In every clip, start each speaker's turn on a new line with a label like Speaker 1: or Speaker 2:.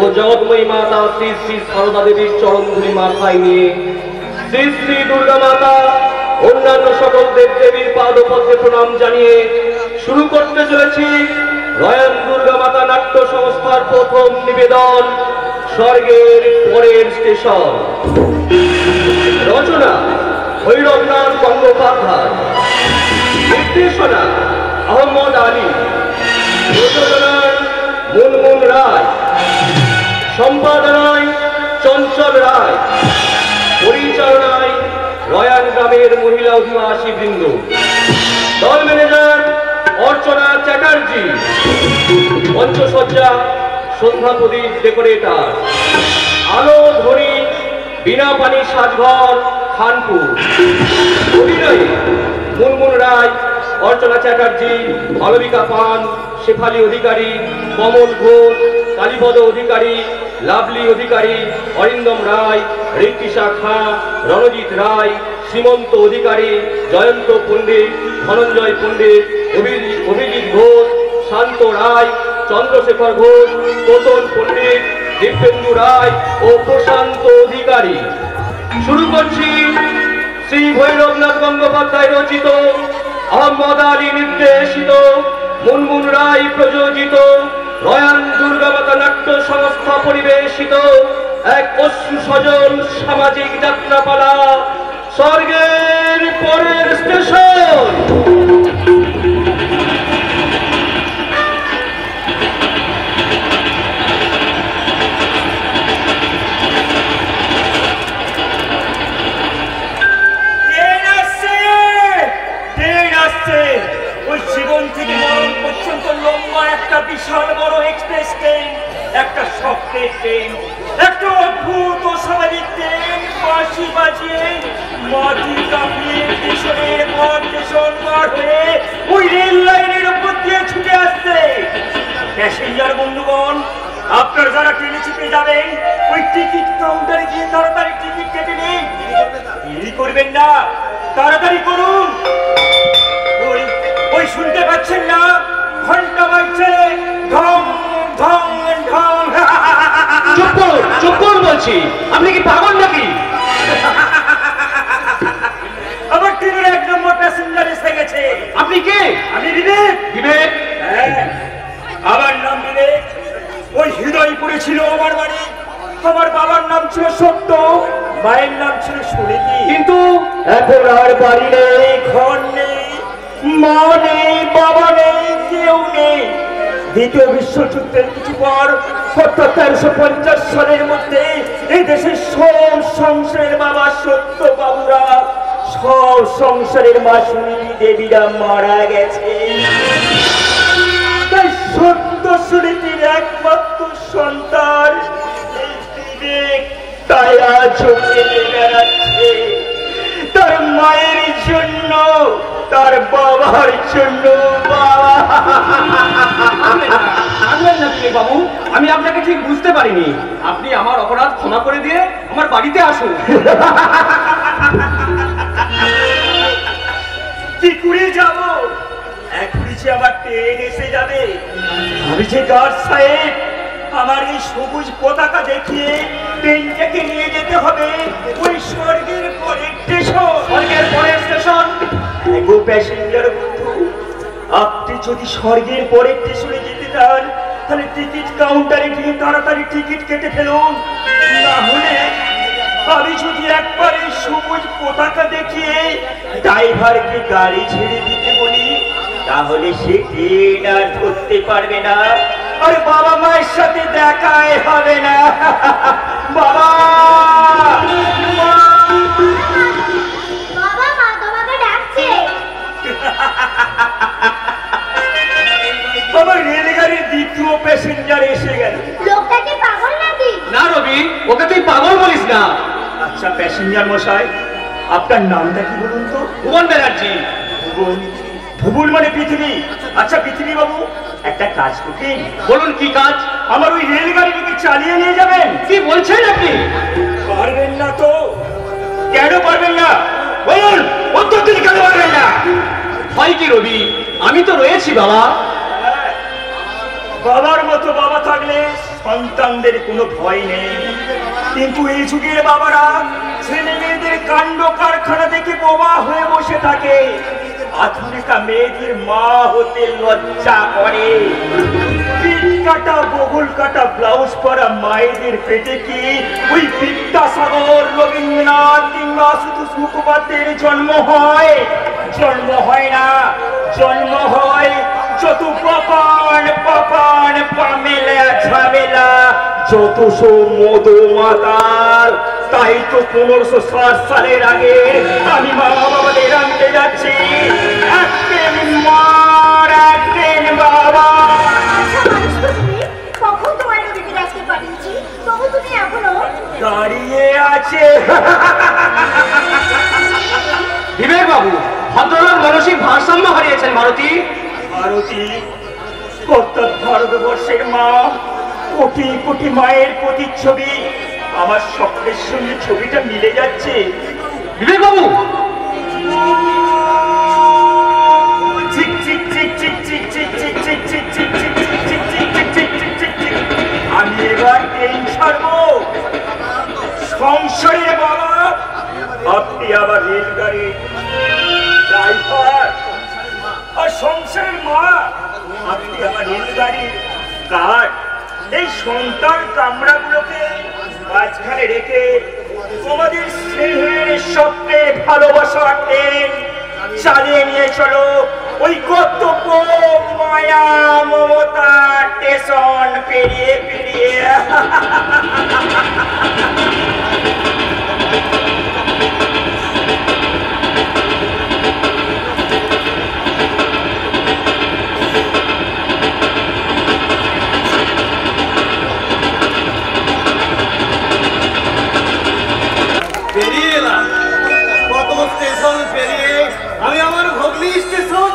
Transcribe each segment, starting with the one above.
Speaker 1: ও জগৎময়ী মাতা শ্রী শ্রী সারদা দেবীর চরণধুলি মাথায় নিয়ে শ্রী শ্রী দুর্গা মাতা অন্যান্য সকল দেব দেবীর পাদপদ্মে প্রণাম জানিয়ে শুরু করতে চলেছি রয়ান দুর্গা মাতা নাট্য সংস্থার প্রথম নিবেদন স্বর্গের পরের স্টেশন। রচনা ভৈরবনাথ গঙ্গোপাধ্যায়, নির্দেশনা আহমদ আলী, প্রযোজনায় মুনমুন রায়, সম্পাদনায় চঞ্চল রায়, পরিচালনায় রয়ান গ্রামের মহিলা অধিবাসী বৃন্দ, দল ম্যানেজার অর্চনা চ্যাটার্জি, মঞ্চসজ্জা সন্ধ্যা প্রদীপ ডেকোরেটর, আলো ধ্বনি বিনা পানি সাজঘর খানপুর। অভিনয়ে মুনমুন রায়, অর্চনা চ্যাটার্জি, মালবিকা পান, শেফালি অধিকারী, কমল ঘোষ, কালীপদ অধিকারী, লাভলি অধিকারী, অরিন্দম রায়, ঋত্বিষা খাঁ, রণজিৎ রায়, সীমন্ত অধিকারী, জয়ন্ত পণ্ডিত, ধনঞ্জয় পণ্ডিত, অভিজিৎ ঘোষ, শান্ত রায়, চন্দ্রশেখর ঘোষ, তোতন পণ্ডিত, দিব্যেন্দু রায় ও প্রশান্ত অধিকারী। শুরু করছি শ্রী ভৈরবনাথ গঙ্গোপাধ্যায় রচিত, আহমদ আলী নির্দেশিত, মুনমুন রায় প্রযোজিত, রয়ান দুর্গা মাতা নাট্য সংস্থা পরিবেশিত এক অশ্রু সজল সামাজিক যাত্রাপালা স্বর্গের পরের স্টেশন।
Speaker 2: ওই জীবন থেকে মরণ পর্যন্ত লম্বা একটা বিশাল বড় এক্সপ্রেস ট্রেন, একটা স্বপ্নের ট্রেন, একটা অদ্ভুত অস্বাভাবিক ট্রেন বাঁশি বাজিয়ে মাটি কাঁপিয়ে স্টেশনের পর স্টেশন পার হয়ে ওই রেল লাইনের উপর দিয়ে ছুটে আসছে। প্যাসেঞ্জার বন্ধুগণ, আপনারা যারা ট্রেনে চেপে যাবেন ওই টিকিট কাউন্টারে গিয়ে তাড়াতাড়ি টিকিট কেটে নিন। দেরি করবেন না, তাড়াতাড়ি করুন। ওই শুনতে পাচ্ছেন না, ঘন্টা বাজছে, ঢং ঢং ঢং।
Speaker 1: চুপ করুন বলছি, আপনি কি পাগল নাকি?
Speaker 2: আমার ট্রেনের 1 নম্বর প্যাসেঞ্জার এসে গেছে।
Speaker 1: আপনি কে?
Speaker 2: আমি বিবেক।
Speaker 1: বিবেক?
Speaker 2: হ্যাঁ, আমার নাম বিবেক। ওই হৃদয়পুরে ছিল আমার বাড়ি। আমার বাবার নাম ছিল সত্য, মায়ের নাম ছিল সুনীতি।
Speaker 1: কিন্তু
Speaker 2: এখন আর বাড়ি নেই, ঘর নেই, মা নেই, বাবা নেই, কেউ নেই। দ্বিতীয় বিশ্বযুদ্ধের কিছু পর অর্থাৎ 1350 সালের মধ্যে এই দেশের সব সংসারের বাবা সত্য বাবুরা, সব সংসারের মা সুনীতি দেবীরা মারা গেছে। তাই সত্য সুনীতির একমাত্র সন্তান এই বিবেক তাই আজ বেড়াচ্ছে তার মায়ের জন্য, তার বাবার জন্য। বাবা
Speaker 1: বাবু, আমি আপনাকে ঠিক বুঝতে পারিনি। আপনি আমার অপরাধ ক্ষমা করে দিয়ে আমার বাড়িতে আসুন।
Speaker 2: কি করে যাব? এখনই যে আবার ট্রেন এসে যাবে। আমি যে গার্ড সাহেব, আমার এই সবুজ পতাকা দেখিয়ে ট্রেনটাকে নিয়ে যেতে হবে ওই স্বর্গের পরের স্টেশন।
Speaker 1: স্বর্গের পরের স্টেশন?
Speaker 2: এগো প্যাসেঞ্জার বন্ধু, আপনি যদি স্বর্গের পরের স্টেশনে যেতে চান তাহলে টিকিট কাউন্টারে গিয়ে তাড়াতাড়ি টিকিট কেটে ফেলুন। না হলে আমি যদি একবার এই সবুজ পতাকা দেখিয়ে ড্রাইভারকে গাড়ি ছেড়ে দিতে বলি তাহলে সে ট্রেন আর ধরতে পারবে না, আর বাবা মায়ের সাথে দেখাই হবে না। বাবা
Speaker 3: বাবা, মা তোমাকে ডাকছে।
Speaker 2: আমার রেলগাড়ির দ্বিতীয় প্যাসেঞ্জার এসে গেল।
Speaker 3: লোকটা কি পাগল নাকি?
Speaker 1: না রবি, ওকে তুই পাগল বলিস না।
Speaker 2: আচ্ছা প্যাসেঞ্জার মশাই, আপনার নামটা কি বলুন তো?
Speaker 1: ভুবন ব্যানার্জি।
Speaker 2: ভুবন? ভুবন মানে পৃথিবী। আচ্ছা পৃথিবী বাবু, একটা কাজ করতেন।
Speaker 1: বলুন কি কাজ?
Speaker 2: আমার ওই রেলগাড়িটিকে চালিয়ে নিয়ে যাবেন।
Speaker 1: কি বলছেন আপনি?
Speaker 2: পারবেন না তো? কেন পারবেন না বলুন, উত্তর দিন, কেন পারবেন না?
Speaker 1: হয় কি রবি, আমি তো রয়েছি বাবা।
Speaker 2: বাবার মতো বাবা থাকলে সন্তানদের কোনো ভয় নেই, কিন্তু এই যুগের বাবারা ছেলে মেয়েদের কাণ্ড কারখানা দেখে বোবা হয়ে বসে থাকে। আধুনিকা মেয়েদের মা হতে লজ্জা করে। পিঠ কাটা বগল কাটা ব্লাউজ পরা মায়েদের পেটে কি ওই বিদ্যাসাগর, রবীন্দ্রনাথ কিংবা আশুতোষ মুখোপাধ্যায়ের জন্ম হয়? জন্ম হয় না, জন্ম হয় যত পাপান পাপান পামেলা ঝামেলা, যত সব মধু মাতাল। তাই তো 1560 সালের আগে আমি মা বাবাদের আনতে যাচ্ছি। একদিন মার, একদিন বাবা।
Speaker 3: আচ্ছা মানুষ তো তুমি, কখন তোমার নদীতে আসতে পারিয়েছি, তবু তুমি এখনো
Speaker 2: দাঁড়িয়ে আছে।
Speaker 1: বিবেক বাবু, ভদ্রলোক মানসিক ভারসাম্য হারিয়েছেন ভারতী।
Speaker 2: ভারতী অর্থাৎ ভারতবর্ষের মা, কোটি কোটি মায়ের প্রতিচ্ছবি। আমার স্বপ্নের সঙ্গে ছবিটা মিলে যাচ্ছে।
Speaker 1: বিবেক বাবু,
Speaker 2: চিক চিক চিক চিক চিক চিক চিক চিক চিক চিক চিক চিক চিক চিক চিক চিক চিক চিক। আমি এবার ট্রেন ছাড়বো। সংসারের বাবা আপনি, আবার রেলগাড়ি ড্রাইভার, আর সংসারের মা আপনি, আমার রেলগাড়ির গার্ড। এই সন্তান কামড়াগুলোকে মাঝখানে রেখে তোমাদের স্নেহের স্বপ্নে ভালোবাসার ট্রেন চালিয়ে নিয়ে চলো ওই কর্তব্য মায়া মমতা স্টেশন পেরিয়ে পেরিয়ে।
Speaker 4: পেরিয়ে এলাম কত স্টেশন পেরিয়ে আমি আমার ভগ্নী স্টেশন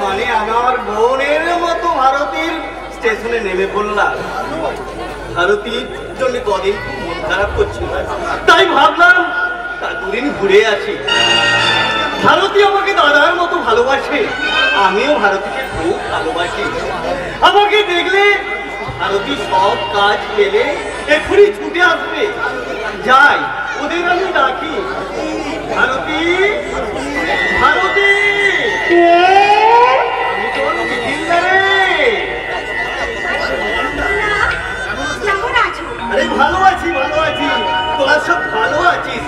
Speaker 4: মানে আমার বোনের মতো ভারতীর স্টেশনে নেমে পড়লাম। ভারতীর জন্য কদিন খুব মন খারাপ করছিল, তাই ভাবলাম তা দুদিন ঘুরে আসি। ভারতী আমাকে দাদার মতো ভালোবাসে, আমিও ভারতীকে খুব ভালোবাসি। আমাকে দেখলে ভারতী সব কাজ পেলে এখনই ছুটে আসবে। যাই, ওদের আমি ডাকি। ভারতী, ভারতী, আমি তোর বিধিন্দা রে।
Speaker 3: কেমন আছো?
Speaker 4: আরে ভালো আছি, ভালো আছি। তোরা সব ভালো আছিস?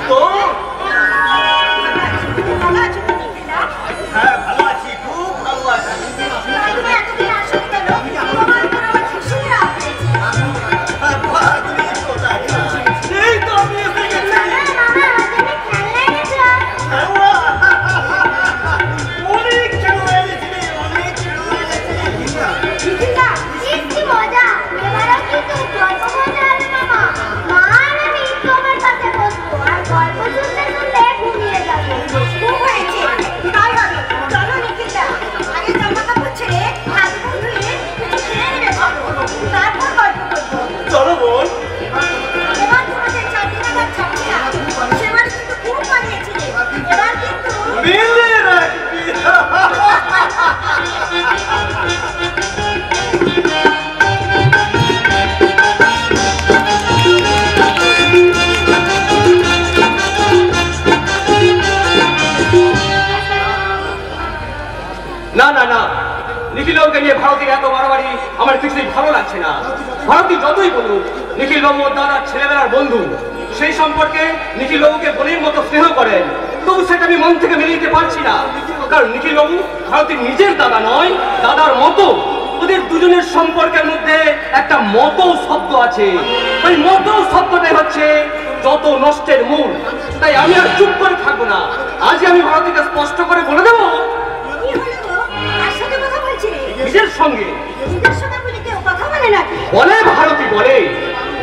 Speaker 1: বলুক নিখিল বাবু ওর দাদার ছেলেবেলার বন্ধু, সেই সম্পর্কে নিখিল বাবুকে বোনের মতো স্নেহ করেন, তবু সেটা আমি মন থেকে মেনে নিতে পারছি না। কারণ নিখিল বাবু ভারতের নিজের দাদা নয়, দাদার মতো। ওদের দুজনের সম্পর্কের মধ্যে একটা মতো শব্দ আছে, ওই মতো শব্দটাই হচ্ছে যত নষ্টের মূল। তাই আমি আর চুপ করে থাকবো না, আজই আমি ভারতীকে স্পষ্ট করে বলে দেবো।
Speaker 3: কি হলো গো? কার সাথে কথা বলছিলে?
Speaker 1: নিজের সঙ্গে।
Speaker 3: নিজের সঙ্গে বলে কেউ কথা বলে নাকি?
Speaker 1: বলে ভারতী বলে,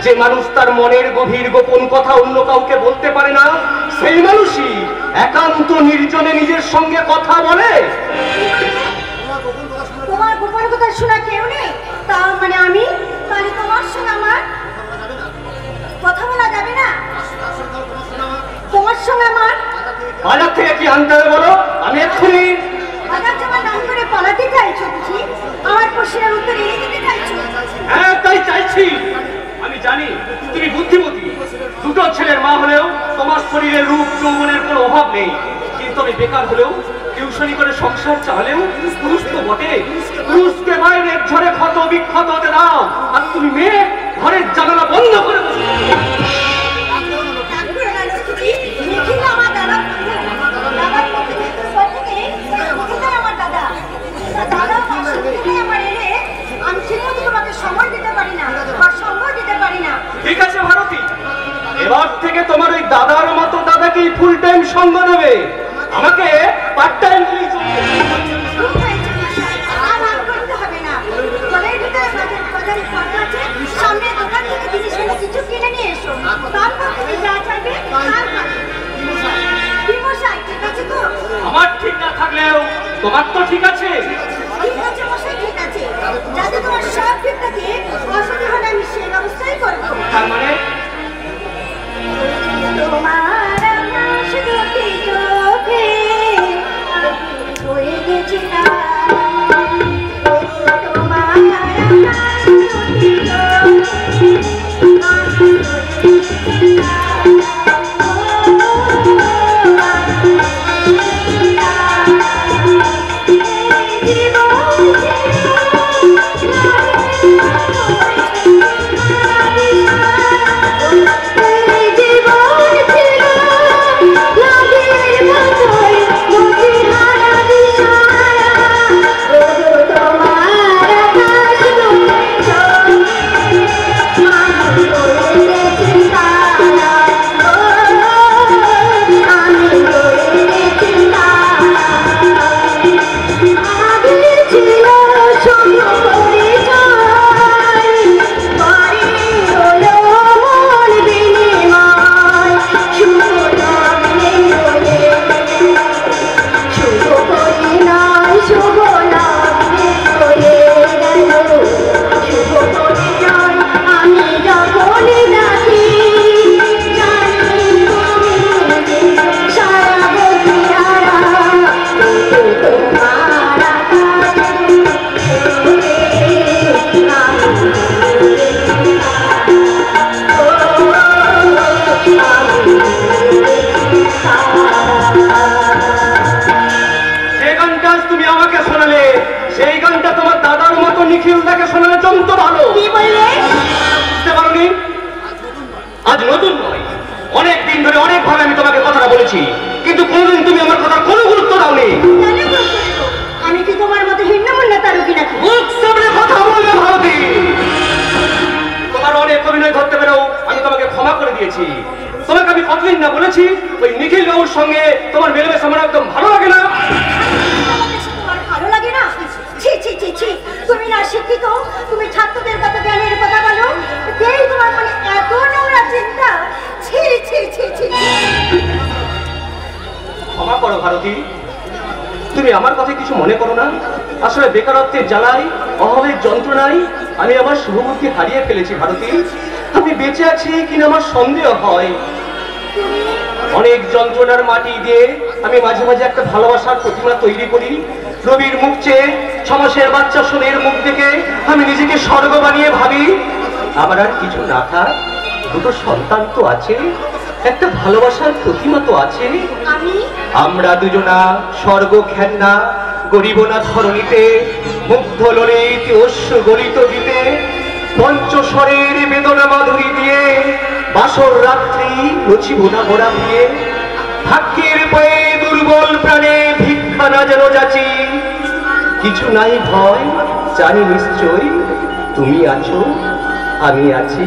Speaker 1: যে মানুষ তার মনের গভীর গোপন কথা অন্য কাউকে বলতে পারে না, সেই মানুষই একান্ত নির্জনে নিজের সঙ্গে কথা বলে।
Speaker 3: তোমার গোপন কথা শোনা কেউ নেই, তার মানে আমি? তাহলে তোমার সঙ্গে আমার কথা বলা যাবে না? তোমার সঙ্গে আমার
Speaker 1: বাজার থেকে কি আনতে হবে বলো, আমি এক্ষুনি।
Speaker 3: বাজার যাওয়ার নাম করে পালাতে চাইছো বুঝি? আমার প্রশ্নের উত্তর এড়িয়ে দিতে চাইছো?
Speaker 1: হ্যাঁ তাই চাইছি। আমি জানি তুমি বুদ্ধিমতী, দুটো ছেলের মা হলেও তোমার শরীরের রূপ যৌবনের কোনো অভাব নেই। কিন্তু আমি বেকার হলেও টিউশনি করে সংসার চালালেও পুরুষ তো বটে। পুরুষকে বাইরের ঝড়ে ক্ষত বিক্ষত হতে দাও, আর তুমি মেয়ে ঘরের জানালা বন্ধ করে বসে।
Speaker 3: নিখিল আমার দাদা, দাদার মধ্যে ছোট থেকে নিখিল আমার দাদা, দাদা পাশে থেকে আমার এলে আমি ঠিকমতো তোমাকে সময় দিতে পারি না বা সঙ্গ দিতে পারি না।
Speaker 1: ঠিক আছে ভারতী, এবার থেকে তোমার ওই দাদার মতো দাদাকেই ফুল টাইম সঙ্গ দেবে, আমাকে পার্ট টাইম দিলেই চলবে।
Speaker 3: খুব হয়েছে মশাই, আর রাগ করতে হবে না। ঘরের ভিতরে বাজারে পড়ে আছে, সামনে দোকান থেকে জিনিস কিছু কিনে নিয়ে এসো, তারপর তুমি যা চাইবে তার খাবে। কি মশাই, ঠিক আছে তো?
Speaker 1: আমার ঠিক না থাকলেও তোমার তো ঠিক আছে।
Speaker 3: ঠিক আছে মশাই, ঠিক আছে। যাতে তোমার সব ঠিক থাকে, অসুবিধা হলে আমি সেই ব্যবস্থাই করবো।
Speaker 1: তার মানে
Speaker 3: তোমার আমার দুটি চোখে আমি হয়ে গেছিলাম, তোমার আমার দুটি চোখে আমি হয়ে
Speaker 1: কিন্তু কোনদিন তুমি আমার কথা কোনো গুরুত্ব দাওনি।
Speaker 3: আমি কি তোমার মতো হিন্নমূল্য তারকি নাকি?
Speaker 1: মুখ সামনে কথা বলবে ভারতী। তোমার অনেক অভিনয় ধরতে পেরেও আমি তোমাকে ক্ষমা করে দিয়েছি। তোমাকে আমি কতদিন না বলেছি ওই নিখিল বাবুর সঙ্গে তোমার মেলামেশা আমার একদম ভালো লাগে না।
Speaker 3: তোমার ভালো লাগে না? ছি ছি ছি ছি, তুমি না শিক্ষিত, তুমি ছাত্রদের কত জ্ঞানের কথা বলো, এই তোমার মানে এত নোংরা চিন্তা। ছি ছি ছি ছি।
Speaker 1: ক্ষমা করো ভারতী, তুমি আমার কথা কিছু মনে করো না। আসলে বেকারত্বের জ্বালায় অভাবের যন্ত্রণায় আমি আমার শুভবুদ্ধি হারিয়ে ফেলেছি ভারতী। আমি বেঁচে আছি কিনা আমার সন্দেহ হয়। অনেক যন্ত্রণার মাটি দিয়ে আমি মাঝে মাঝে একটা ভালোবাসার প্রতিমা তৈরি করি। রবির মুখ চেয়ে 6 মাসের বাচ্চা সোনের মুখ দেখে আমি নিজেকে স্বর্গ বানিয়ে ভাবি আমার আর কিছু না থাক, দুটো সন্তান তো আছে, একটা ভালোবাসার প্রতিমা তো আছে। আমরা দুজনা স্বর্গ খেলনা গরিব না ধরণীতে, মুগ্ধ ললিত অশ্রু গলিত গীতে পঞ্চস্বরের বেদনা মাধুরী দিয়ে বাসর রাত্রি রচিব না ভরা দিয়ে ভাগ্যের পায়ে দুর্বল প্রাণে ভিক্ষা না যেন যাচি কিছু নাই ভয় জানি নিশ্চয় তুমি আছো আমি আছি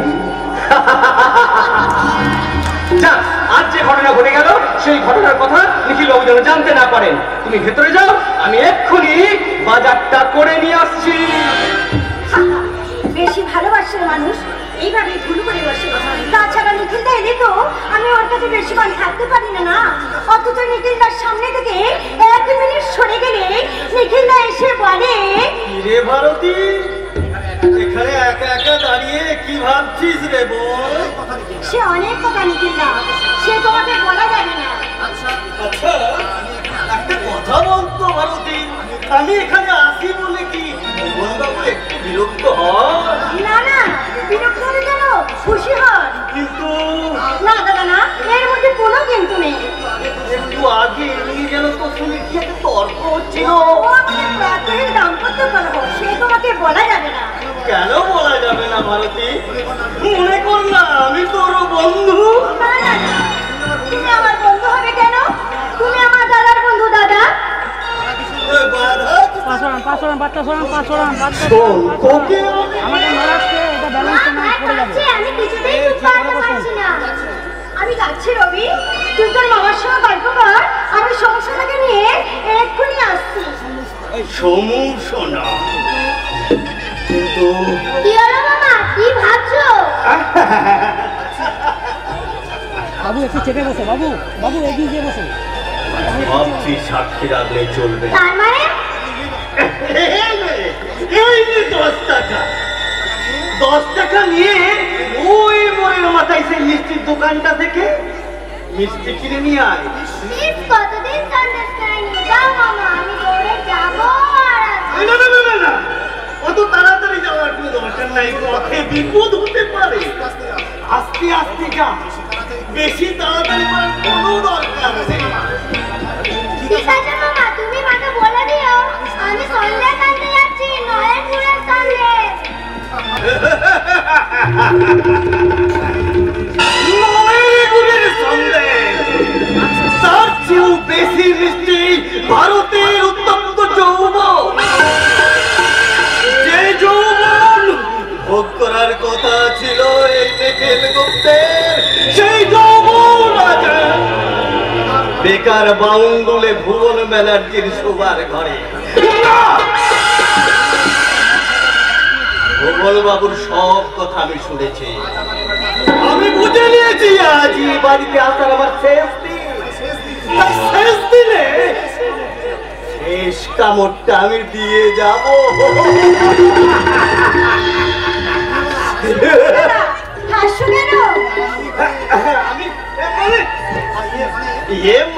Speaker 1: যাক আজ যে ঘটনা ঘটে গেল সেই ঘটনার কথা নিখিল বাবু যেন জানতে না পারেন তুমি ভেতরে যাও আমি এক্ষুনি বাজারটা করে নিয়ে আসছি
Speaker 3: বেশি ভালোবাসার মানুষ এইভাবে ভুল করে বসে তাছাড়া নিখিলদা এলে তো আমি ওর কাছে বেশিক্ষণ থাকতে পারি না না অথচ নিখিলদার সামনে থেকে 1 মিনিট সরে গেলে নিখিলদা এসে বলে
Speaker 4: রে ভারতী এখানে একা একা দাঁড়িয়ে কি ভাবছিস রে বোন?
Speaker 3: সে অনেক কথা নিখিলদা সে তোমাকে বলা যাবে না
Speaker 4: আচ্ছা একটা কথা বলতো ভারতী আমি এখানে আসি বলে কি বন্ধু একটু বিরক্ত হয়?
Speaker 3: না না বিরক্ত হলে কেন খুশি হন
Speaker 4: কিন্তু
Speaker 3: না দাদা না এর মধ্যে কোনো কিন্তু নেই
Speaker 4: একটু আগে এমনি যেন তো শুনে কি একটা তর্ক হচ্ছিল।
Speaker 3: ও আমাদের প্রাতঃের দাম্পত্য কলহ সে তোমাকে বলা যাবে না
Speaker 4: কেন বলা যাবে না ভারতী? মনে কর না আমি তোর বন্ধু।
Speaker 3: না না না তুমি আমার বন্ধু হবে কেন তুমি আমার দাদার বন্ধু দাদা
Speaker 1: শোন তোকে
Speaker 3: আমি কিছুতেই চুপ করতে পারছি না আমি যাচ্ছি রবি তুই তোর মামার সঙ্গে গল্প কর আমি সমস্যাটাকে নিয়ে এক্ষুনি আসছি
Speaker 4: সমস্যা না কিন্তু
Speaker 3: কি হলো মামা কি ভাবছো
Speaker 5: বাবু একটু চেপে বসে বাবু বাবু এগিয়ে গিয়ে বসে
Speaker 4: ভাবছি সাক্ষী রাখলে চলবে।
Speaker 3: তার মানে
Speaker 4: এই যে 10 টাকা নিয়ে ওই মোড়ের মাথায় সেই মিষ্টির দোকানটা থেকে মিষ্টি কিনে নিয়ে আয়।
Speaker 3: প্লিজ কতদিন সন্দেশ খাইনি যাও মামা আমি দৌড়ে যাবো আর আসবো।
Speaker 4: না না না না না অত তাড়াতাড়ি যাওয়ার কোনো দরকার নাই পথে বিপদ হতে পারে আস্তে আস্তে যা বেশি তাড়াতাড়ি করার কোনো দরকার নেই।
Speaker 3: ঠিক আছে মামা তুমি মাকে বলে দিও আমি সন্দেশ আনতে যাচ্ছি নয়নপুরের সন্দেশ
Speaker 4: নয়নপুরের সন্দেশ তার চেয়েও বেশি মিষ্টি ভারতের উত্তপ্ত যৌবন যে যৌবন ভোগ করার কথা ছিল এই নিখিল গুপ্তের সেই যৌবন আজ বেকার বাউন্ডুলে ভুবন ব্যানার্জির শোবার ঘরে ভুবন বাবুর সব কথা আমি শুনেছি আমি বুঝে নিয়েছি আজ বাড়িতে আসার আমার শেষ দিন শেষ দিনে শেষ কামড়টা আমি দিয়ে যাব
Speaker 3: হাসছো কেন
Speaker 4: আমি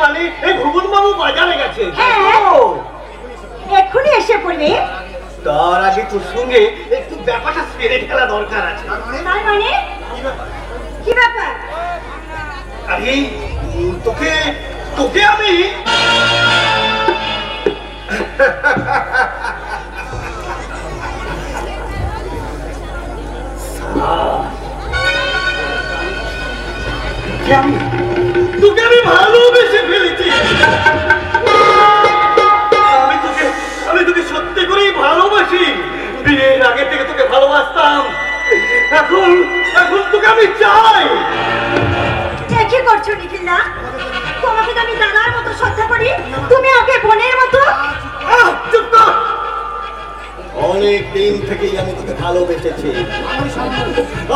Speaker 4: মানে এই ভুবন বাবু বাজারে গেছে
Speaker 3: এক্ষুনি এসে পড়বে
Speaker 4: তার আগে তোর সঙ্গে একটু ব্যাপারটা সেরে ফেলা দরকার আছে।
Speaker 3: তার মানে কি ব্যাপার
Speaker 4: আরে তোকে তোকে আমি তোকে আমি ভালোবেসে ফেলেছি আমি তোকে সত্যি করেই ভালোবাসি বিয়ের আগে থেকে তোকে ভালোবাসতাম এখন এখন তোকে আমি চাই
Speaker 3: কি করছো নিখিলদা তোমাকে তো আমি দাদার মতো শ্রদ্ধা করি তুমি ওকে বোনের মতো
Speaker 4: চুপ কর অনেক দিন থেকেই আমি তোকে ভালোবেসেছি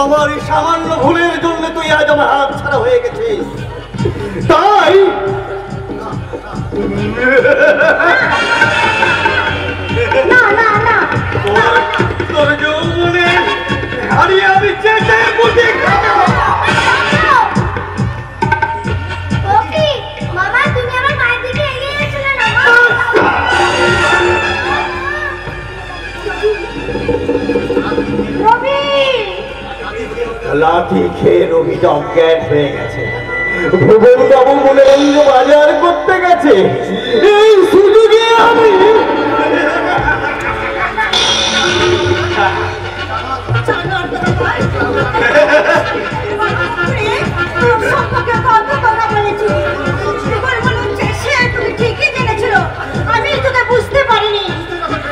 Speaker 4: আমার এই সামান্য ভুলের জন্য তুই আজ আমার হাত ছাড়া হয়ে গেছিস তাই
Speaker 3: না না না
Speaker 4: তোর যৌবনে হারিয়ে আমি চেটে বুঝে খাবো
Speaker 3: ওকে মামা তুমি আমার মায়ের দিকে এগিয়ে এসো না রবি
Speaker 4: লাঠি খেয়ে রবিটা অজ্ঞান হয়ে গেছে ভুবন বাবু মনে রঞ্জ বাজার করতে গেছে এই সুযোগে আমি
Speaker 3: জানোয়ার কোথাকার। তোর সম্পর্কে কত কথা বলেছি। এবার মনে হচ্ছে সে তুমি ঠিকই জেনেছিল, আমি তোকে বুঝতে পারিনি।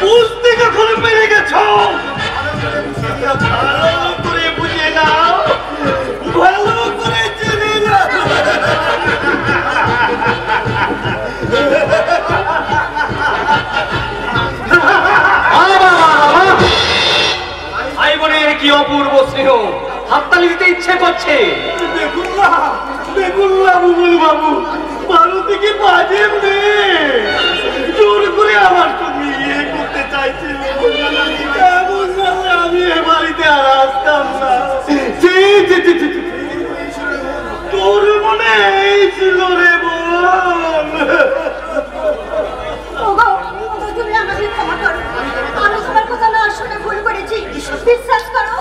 Speaker 4: বুঝতে কখন পেরে গেছো? ভালো করে বুঝে নাও, ভালো করে জেনে নাও।
Speaker 1: ভাই বোনের কি অপূর্ব স্নেহ, হাততালি দিতে ইচ্ছে করছে।
Speaker 4: দেখুন না বুবুল বাবু, ভারতে কি বাজে মেয়ে, জোর করে আমার সঙ্গে বিয়ে করতে চাইছিল। এমন হলে আমি এ বাড়িতে আর আসতাম না। ছি, ছি, ছি, ছি, ছি। তোর মনে এই ছিল রে বোন।
Speaker 3: ওগো, তুমি আমাকে ক্ষমা করো, আমি তোমার কথা না শুনে ভুল করেছি। বিশ্বাস করো,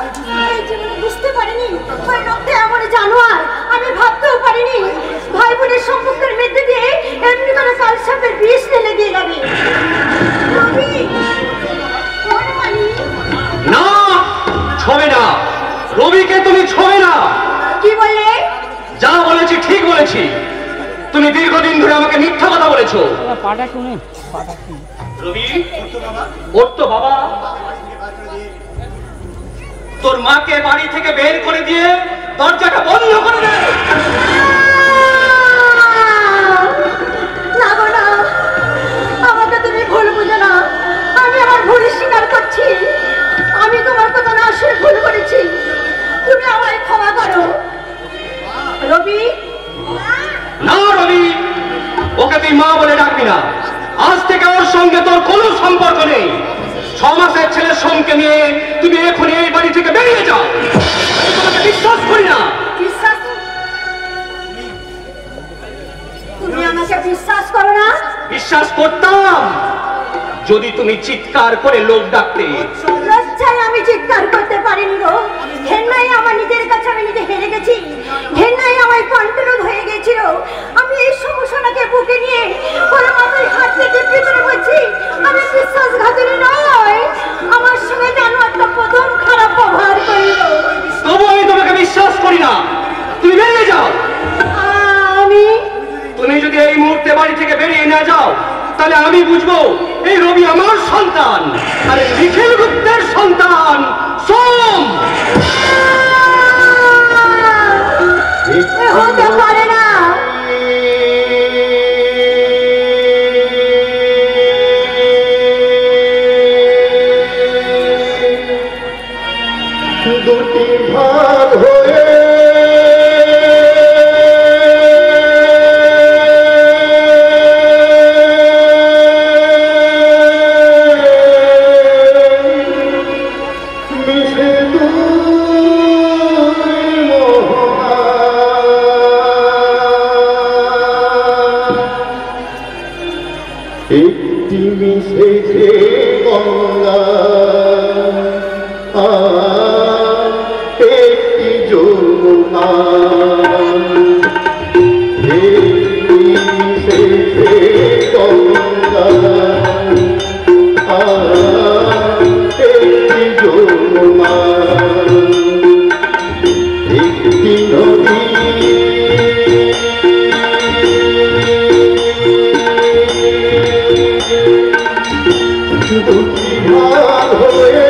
Speaker 3: এই জীবনে বুঝতে পারিনি ওই লোকটা এমন জানোয়ার, আমি ভাবতেও পারিনি ভাই বোনের সম্পর্কের মধ্যে দিয়ে এমনি করে কাল সাপের বিষ ঢেলে দিয়ে যাবে। রবি, ওর মানি
Speaker 1: না, ছবে না, রবিকে তুমি ছবে না।
Speaker 3: কি বললে?
Speaker 1: যা বলেছি ঠিক বলেছি। তুমি দীর্ঘদিন ধরে আমাকে মিথ্যা কথা বলেছো।
Speaker 5: পাটা শুনে পাটা শুনে
Speaker 1: রবি, ওর তো বাবা তোর মাকে বাড়ি থেকে বের করে দিয়ে দরজাটা বন্ধ করে দে।
Speaker 3: না গো না, আমাকে তুমি ভুল বুঝো না, আমি আমার ভুল স্বীকার করছি। আমি তোমার কথা না শুনে ভুল করেছি, তুমি আমায় ক্ষমা করো। রবি,
Speaker 1: না রবি, ওকে তুই মা বলে ডাকবি না। আজ থেকে ওর সঙ্গে তোর কোনো সম্পর্ক নেই। 6 মাসের ছেলের সঙ্গে নিয়ে তুমি এখনই এই বাড়ি থেকে বেরিয়ে যাও। আমি তোমাকে বিশ্বাস করি না।
Speaker 3: বিশ্বাস, তুমি আমাকে বিশ্বাস করো না?
Speaker 1: বিশ্বাস করতাম যদি তুমি চিৎকার করে লোক ডাকতে।
Speaker 3: লজ্জায় আমি চিৎকার করতে পারিনি গো। ঘেন্নায় আমার নিজের কাছে আমি নিজে হেরে গেছি, ঘেন্নায় আমার কন্ট্রোল হয়ে গেছিল। আমি এই সমস্যাটাকে বুকে নিয়ে ওর মাথায় হাত থেকে পিছনে বলছি আমি বিশ্বাসঘাতনী নয়। আমার সঙ্গে জানোয়ারটা প্রথম খারাপ ব্যবহার করিল।
Speaker 1: তবু আমি তোমাকে বিশ্বাস করি না। তুমি বেরিয়ে যাও।
Speaker 3: আমি
Speaker 1: তুমি যদি এই মুহূর্তে বাড়ি থেকে বেরিয়ে না যাও, তাহলে আমি বুঝবো এই রবি আমার সন্তান আর নিখিল গুপ্তের সন্তান সোম।
Speaker 3: হতে পারে না।
Speaker 4: দুটি ভাগ হয়ে একটি মিশেছে গঙ্গা, একটি যমুনা। একটি মিশেছে গঙ্গা, একটি যমুনা। একটি নদী দুটি ভাগ হয়ে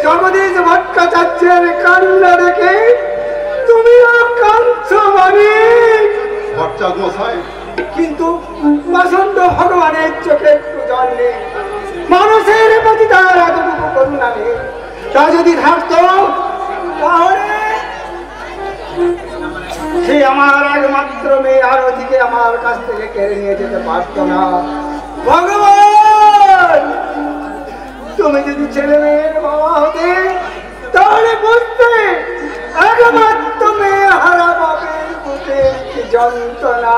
Speaker 6: জগদীশ ভট্টাচার্যের কান্না দেখে তুমিও কাঁদছো মানিক।
Speaker 7: ভট্টাচার্য মশাই,
Speaker 6: কিন্তু বসন্ত ভগবানের চোখে একটু জল নেই, মানুষের প্রতি তার এতটুকু করুণা নেই। তা যদি থাকতো তাহলে সে আমার একমাত্র মেয়ে আরতিকে আমার কাছ থেকে কেড়ে নিয়ে যেতে পারতো না। ভগবান, তুমি যদি ছেলে মেয়ের বাবা হতে তাহলে বুঝতে একমাত্র মেয়ে হারা বাপের বুকের কি যন্ত্রণা।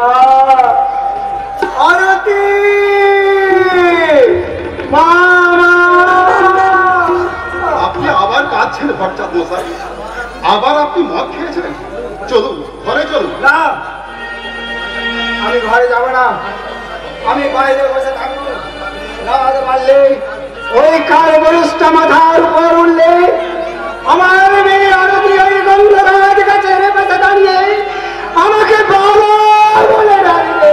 Speaker 6: আরতি মামা,
Speaker 7: আপনি আবার কাঁদছেন ভট্টাচার্য মশাই? আবার আপনি মদ খেয়েছেন? চলুন ঘরে চলুন।
Speaker 6: না, আমি ঘরে যাব না, আমি বাইরে বসে থাকবো। না পারলে ওই কাল বরুষটা মাথার উপর উঠলে আমার মেয়ে আরতি ওই গন্ধরাজ গাছের পাশে দাঁড়িয়ে আমাকে বাবা বলে ডাকবে।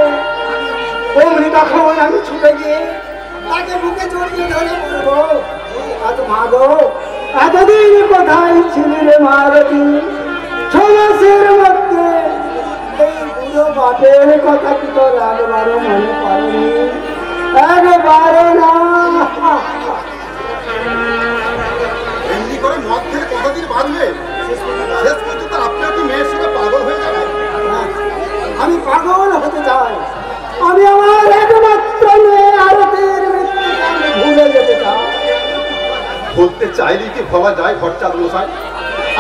Speaker 6: অমনি তখন আমি ছুটে গিয়ে তাকে বুকে জড়িয়ে ধরে বলবো, এত মাগো, এতদিন কোথায় ছিলি রে মারতি? 6 মাসের মধ্যে এই বুড়ো বাপের কথা কি তোর একবারও মনে পড়েনি? একবারও না।
Speaker 7: এমনি করে মদ খেলে কতদিন বাঁচবে? শেষ পর্যন্ত আপনার কি মেয়ের সঙ্গে পাগল হয়ে যাবে?
Speaker 6: আমি পাগল হতে চাই, আমি আমার একমাত্র মেয়ে আরতির মৃত্যুকে আমি ভুলে যেতে চাই।
Speaker 7: বলতে চাইলেই কি ভাবা যায় ভট্টাচার্য মশাই?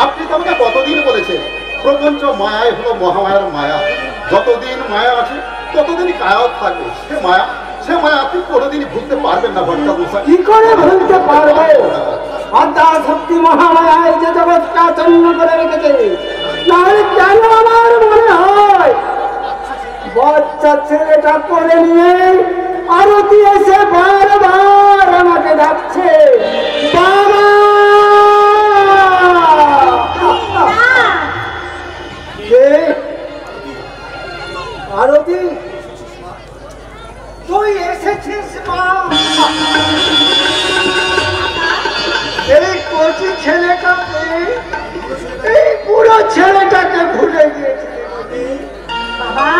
Speaker 7: আপনি তো আমাকে কতদিন বলেছেন প্রপঞ্চ মায়াই হলো মহামায়ার মায়া, যতদিন মায়া আছে ততদিনই কায়াও থাকবে। সে মায়া আপনি কোনোদিনই ভুলতে পারবেন না ভট্টাচার্য মশাই।
Speaker 6: কি করে ভুলতে পারবো? আদ্যা শক্তি মহামায়ায় যে জগৎটা চন্ন করে রেখেছে, নাহলে কেন আমার মনে হয় বাচ্চা ছেলেটা করে নিয়ে আরতি এসে বারবার আমাকে ডাকছে, বাবা। আরতি, তুই এসেছিস মা? এই কচি ছেলেটাকে, এই বুড়ো ছেলেটাকে ভুলে গিয়েছিলি
Speaker 3: বাবা,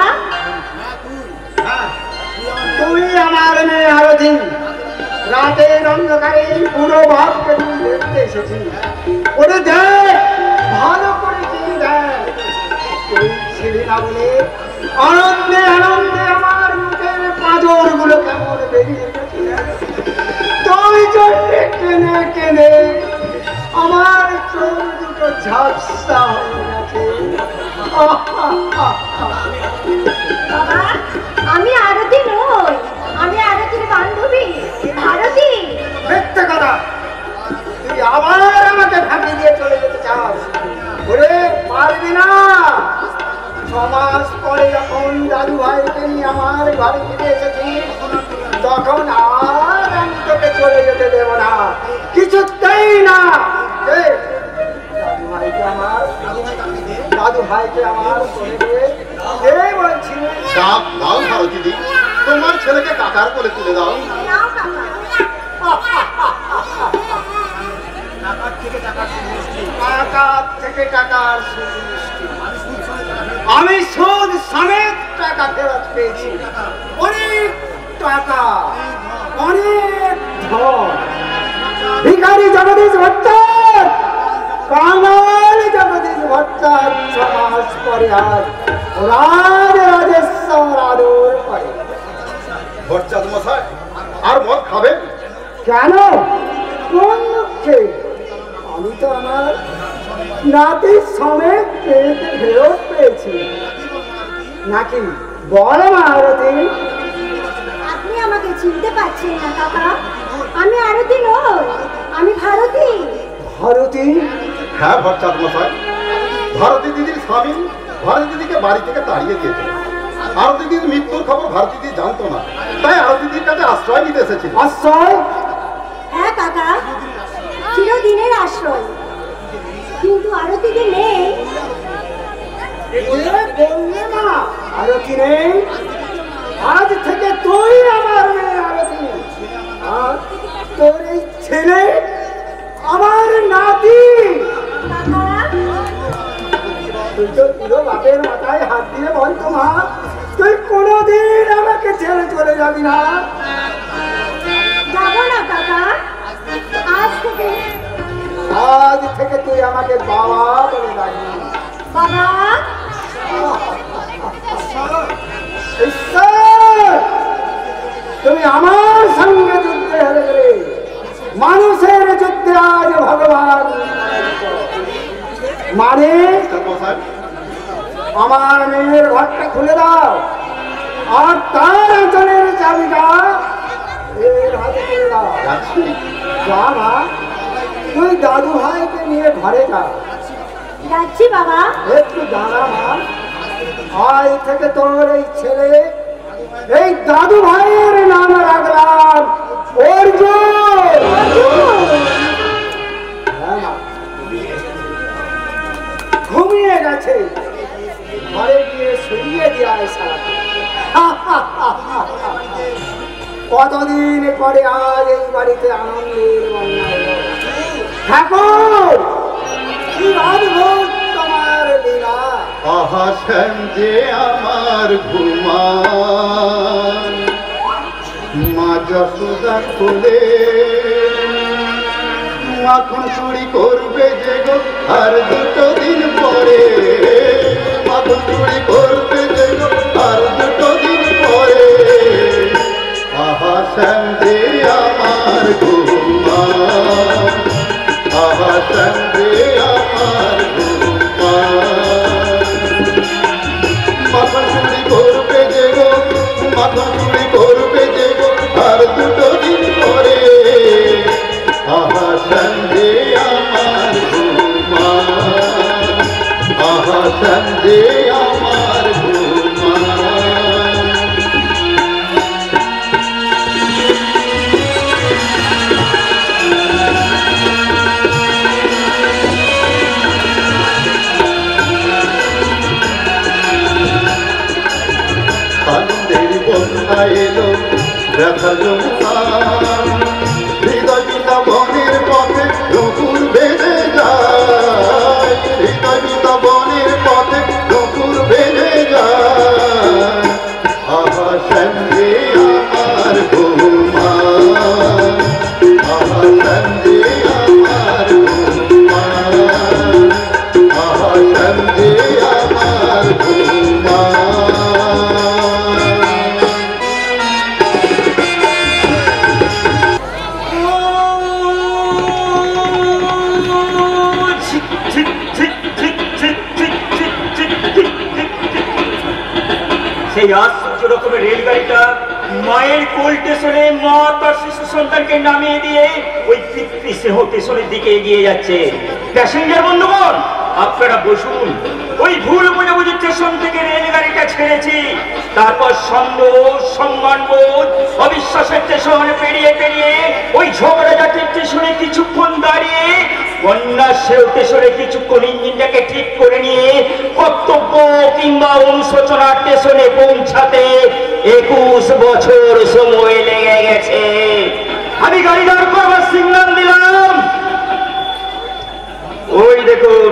Speaker 6: তুই আমার মেয়ে আরতি। রাতের অন্ধকারে বুড়ো বাপকে তুই দেখতে এসেছিস। ওরে দেখ, ভালো করে চিনি দেখ, তুই ছিলি না বলে আনন্দে আনন্দে আমার মুখের পাঁজর গুলো কেমন বেরিয়ে গেছে। তুই জন্যে কেনে কেনে আমার চোখ দুটো ঝাপসা হয়ে গেছে।
Speaker 3: বাবা, আমি আরতি নই, আমি আরতির বান্ধবী ভারতী।
Speaker 6: মিথ্যে কথা, তুই আবার আমাকে ফাঁকি দিয়ে চলে যেতে চাস? ওরে পারবি না। 6 মাস পরে যখন দাদু ভাইকে নিয়ে আমার ঘরে ফিরে এসেছিস, তখন আর আমি তোকে চলে যেতে দেব না, কিছুতেই না। দাদু ভাইকে আমার বলছি,
Speaker 7: দাও ভারতী দি, তোমার ছেলেকে কাকার কোলে তুলে দাও।
Speaker 3: নাও কাকা।
Speaker 6: টাকার থেকে টাকার আমি সুদ সমেত টাকা ফেরত পেয়েছি। অনেক টাকা, অনেক ধন। ভিখারি জগদীশ ভট্টাচার্য, কাঙাল জগদীশ ভট্টাচার্য 6 মাস পরে আজ রাজেশ্বর আদর করে।
Speaker 7: ভট্টাচার্য মশাই, আর মদ খাবেন?
Speaker 6: কেন? কোন দুঃখে? আমি তো আমার নাতির সমেত পেতে ফেরত পেয়েছি নাকি? বল আরতি।
Speaker 3: আপনি আমাকে চিনতে পারছেন না কাকা? আমি আরতি নই, আমি ভারতী।
Speaker 6: ভারতী?
Speaker 7: হ্যাঁ ভট্টাচার্য মশাই, ভারতী দিদির স্বামী ভারতী দিদিকে বাড়ি থেকে তাড়িয়ে দিয়েছে। আরতি দিদির মৃত্যুর খবর ভারতী দিদি জানতো না, তাই আরতি দিদির কাছে আশ্রয় নিতে এসেছিল।
Speaker 6: আশ্রয়?
Speaker 3: হ্যাঁ কাকা, চিরদিনের আশ্রয়। কিন্তু আরতি যে নেই।
Speaker 6: বললে না আরতি নেই? আজ থেকে তুই আমার মেয়ে আরতি, আর তোর এই ছেলে আমার নাতি। তুই তো পুরো বাপের মাথায় হাত দিয়ে বলতো মা, তুই কোনোদিন আমাকে ছেড়ে চলে যাবি না।
Speaker 3: যাবো না কাকা,
Speaker 6: আজ থেকে তুই আমাকে বাবা বলে ডাকবি।
Speaker 3: বাবা।
Speaker 6: ঈশ্বর, তুমি আমার সঙ্গে যুদ্ধে হেরে গেলে, মানুষের যুদ্ধে আজ ভগবান। মানে আমার মেয়ের ঘরটা খুলে দাও, আর তার আঁচলের চাবিটা এর হাতে তুলে দাও। যা মা, তুই দাদু ভাইকে নিয়ে ঘরে যা।
Speaker 3: যাচ্ছি বাবা।
Speaker 6: একটু দাঁড়া মা, আজ থেকে তোর এই ছেলে এই দাদু ভাইয়ের নাম রাখলাম অর্জুন। হ্যাঁ মা, ঘুমিয়ে গেছে, ঘরে গিয়ে শুইয়ে দিয়ে আসা। কতদিন পরে আজ এই বাড়িতে আনন্দের বন্যা এলো। ঠাকুর, কি অদ্ভুত তোমার লীলা।
Speaker 7: আহাসেন যে আমার ঘুমান, মা যশোদা কোলে মাখন চুরি করবে যে গো আর দুটো দিন পরে, মাখন চুরি করবে যে গো আর দুটো দিন পরে। আহাসেন যে আমার ঘুমান, আহাসেন যে আমার মাখন চুরি করবে যে গো, মাখন চুরি করবে যে গো আর দুটো দিন পরে। আহাসেন যে আমার ঘুমান, আহাসেন যে আমার ঘুমান। আনন্দের বন্যা এলো ব্যথা জমতাম, হৃদয় পিতা বনের পথে নকুর বেঁধে যায়, হৃদয় পিতা বনের পথে নকুর বেঁধে যায়। আহাসেন যে আমার ঘুমান, আহাসেন যে আমার ঘুমান, আহাসেন যে আমার ঘুমান।
Speaker 2: সেই আশ্চর্য রকমের রেলগাড়িটা মায়ের কোল স্টেশনে মা তার শিশু সন্তানকে নামিয়ে দিয়ে ওই পিতৃ স্নেহ স্টেশনের দিকে এগিয়ে যাচ্ছে। প্যাসেঞ্জার বন্ধুগণ, আপনারা বসুন। ওই ভুল বোঝাবুঝি স্টেশন থেকে রেলগাড়িটা ছেড়েছি, তারপর সন্দেহ, সম্মানবোধ, অবিশ্বাসের স্টেশন পেরিয়ে পেরিয়ে ওই ঝগড়াঝাটি স্টেশনে কিছুক্ষণ দাঁড়িয়ে বন্যা সেও স্টেশনে কিছুক্ষণ ইঞ্জিনটাকে ঠিক করে নিয়ে কর্তব্য কিংবা অনুশোচনা স্টেশনে পৌঁছাতে 21 বছর সময় লেগে গেছে। আমি গাড়ি দাঁড় করবার সিগন্যাল দিলাম। ওই দেখুন